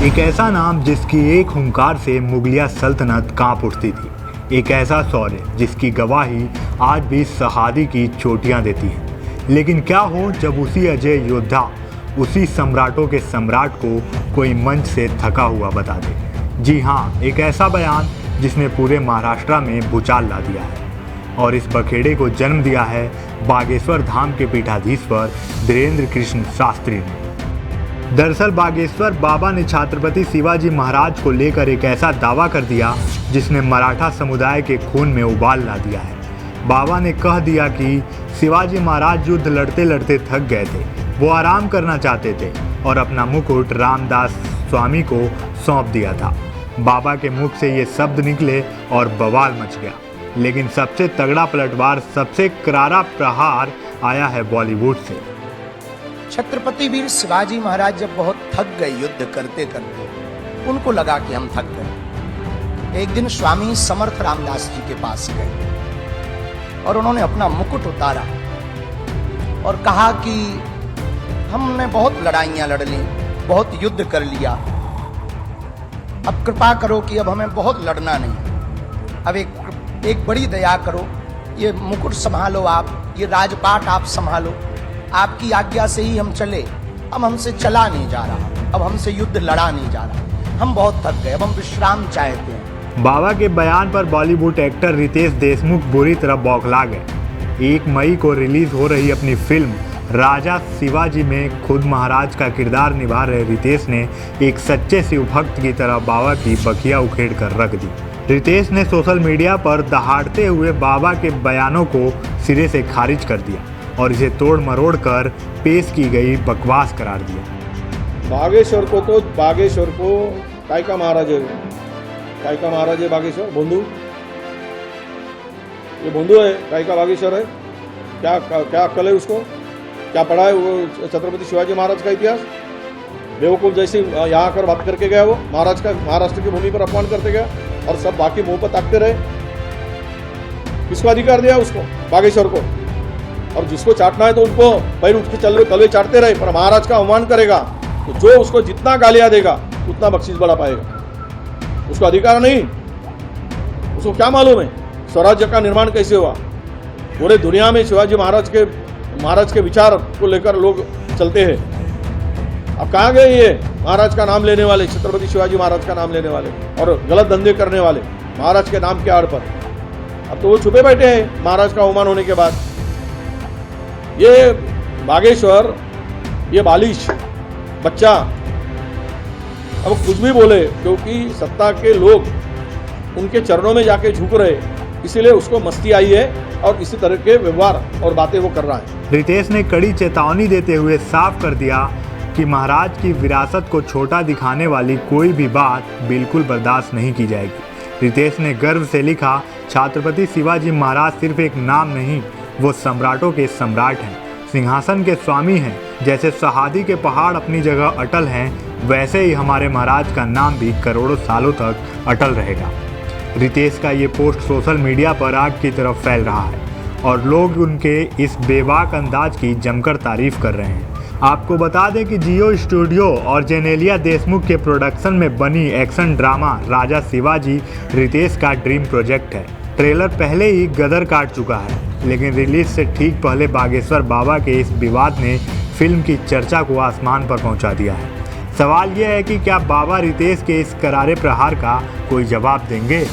एक ऐसा नाम जिसकी एक हुंकार से मुगलिया सल्तनत कांप उठती थी। एक ऐसा शौर्य जिसकी गवाही आज भी शहादत की चोटियां देती है। लेकिन क्या हो जब उसी अजय योद्धा, उसी सम्राटों के सम्राट को कोई मंच से थका हुआ बता दे। जी हाँ, एक ऐसा बयान जिसने पूरे महाराष्ट्र में भूचाल ला दिया है और इस बखेड़े को जन्म दिया है बागेश्वर धाम के पीठाधीश्वर धीरेन्द्र कृष्ण शास्त्री ने। दरअसल बागेश्वर बाबा ने छत्रपति शिवाजी महाराज को लेकर एक ऐसा दावा कर दिया जिसने मराठा समुदाय के खून में उबाल ला दिया है। बाबा ने कह दिया कि शिवाजी महाराज युद्ध लड़ते लड़ते थक गए थे, वो आराम करना चाहते थे और अपना मुकुट रामदास स्वामी को सौंप दिया था। बाबा के मुख से ये शब्द निकले और बवाल मच गया। लेकिन सबसे तगड़ा पलटवार, सबसे करारा प्रहार आया है बॉलीवुड से। छत्रपति वीर शिवाजी महाराज जब बहुत थक गए युद्ध करते करते, उनको लगा कि हम थक गए। एक दिन स्वामी समर्थ रामदास जी के पास गए और उन्होंने अपना मुकुट उतारा और कहा कि हमने बहुत लड़ाइयां लड़ ली, बहुत युद्ध कर लिया, अब कृपा करो कि अब हमें बहुत लड़ना नहीं। अब एक बड़ी दया करो, ये मुकुट संभालो, आप ये राजपाट आप संभालो, आपकी आज्ञा से ही हम चले। अब हमसे चला नहीं जा रहा, अब हमसे युद्ध लड़ा नहीं जा रहा, हम बहुत थक गए, अब हम विश्राम चाहते हैं। बाबा के बयान पर बॉलीवुड एक्टर रितेश देशमुख बुरी तरह बौखला गए। 1 मई को रिलीज हो रही अपनी फिल्म राजा शिवाजी में खुद महाराज का किरदार निभा रहे रितेश ने एक सच्चे शिव भक्त की तरह बाबा की बखिया उखेड़ कर रख दी। रितेश ने सोशल मीडिया पर दहाड़ते हुए बाबा के बयानों को सिरे से खारिज कर दिया और इसे तोड़ मरोड़ कर पेश की गई बकवास करार दिया। बागेश्वर को काय का महाराज है बागेश्वर बंधु, ये बंधु है, काय का बागेश्वर है। क्या अक्ल है उसको? क्या पढ़ा है वो छत्रपति शिवाजी महाराज का इतिहास? बेवकूफ़ जैसे यहाँ आकर बात करके गया, वो महाराज का महाराष्ट्र की भूमि पर अपमान करते गया और सब बाकी मुंह पर ताकते रहे। किसको अधिकार दिया उसको? बागेश्वर को। और जिसको चाटना है तो उनको पैर उठ के तलवे चाटते रहे, पर महाराज का अवमान करेगा तो जो उसको जितना गालियां देगा उतना बख्शीश बढ़ा पाएगा। उसको अधिकार नहीं, उसको क्या मालूम है स्वराज्य का निर्माण कैसे हुआ। पूरे दुनिया में शिवाजी महाराज के विचार को लेकर लोग चलते हैं। अब कहाँ गए ये महाराज का नाम लेने वाले, छत्रपति शिवाजी महाराज का नाम लेने वाले और गलत धंधे करने वाले महाराज के नाम के आड़ पर? अब तो वो छुपे बैठे हैं महाराज का अवमान होने के बाद। ये बागेश्वर, ये बालिश बच्चा अब कुछ भी बोले क्योंकि सत्ता के लोग उनके चरणों में जाके झुक रहे, इसीलिए उसको मस्ती आई है और इसी तरह के व्यवहार और बातें वो कर रहा है। रितेश ने कड़ी चेतावनी देते हुए साफ कर दिया कि महाराज की विरासत को छोटा दिखाने वाली कोई भी बात बिल्कुल बर्दाश्त नहीं की जाएगी। रितेश ने गर्व से लिखा, छत्रपति शिवाजी महाराज सिर्फ एक नाम नहीं, वो सम्राटों के सम्राट हैं, सिंहासन के स्वामी हैं। जैसे शहादत के पहाड़ अपनी जगह अटल हैं, वैसे ही हमारे महाराज का नाम भी करोड़ों सालों तक अटल रहेगा। रितेश का ये पोस्ट सोशल मीडिया पर आग की तरफ फैल रहा है और लोग उनके इस बेबाक अंदाज की जमकर तारीफ कर रहे हैं। आपको बता दें कि जियो स्टूडियो और जेनेलिया देशमुख के प्रोडक्शन में बनी एक्शन ड्रामा राजा शिवाजी रितेश का ड्रीम प्रोजेक्ट है। ट्रेलर पहले ही गदर काट चुका है, लेकिन रिलीज से ठीक पहले बागेश्वर बाबा के इस विवाद ने फिल्म की चर्चा को आसमान पर पहुंचा दिया है। सवाल यह है कि क्या बाबा रितेश के इस करारे प्रहार का कोई जवाब देंगे?